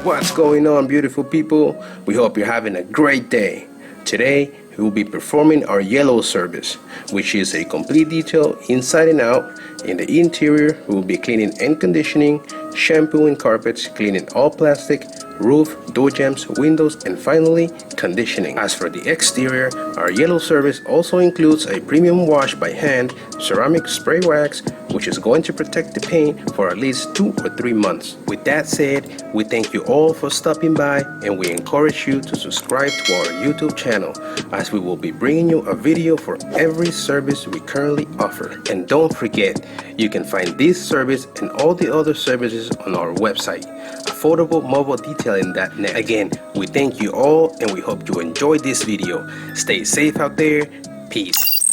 What's going on, beautiful people? We hope you're having a great day. Today we will be performing our yellow service, which is a complete detail inside and out. In the interior we will be cleaning and conditioning, shampooing carpets, cleaning all plastic, roof, door jambs, windows, and finally conditioning. As for the exterior, our yellow service also includes a premium wash by hand ceramic spray wax, which is going to protect the paint for at least 2 or 3 months. With that said, we thank you all for stopping by, and we encourage you to subscribe to our YouTube channel, as we will be bringing you a video for every service we currently offer. And don't forget, you can find this service and all the other services on our website, AffordableMobileDetailing.net. Again, we thank you all, and we hope you enjoyed this video. Stay safe out there. Peace.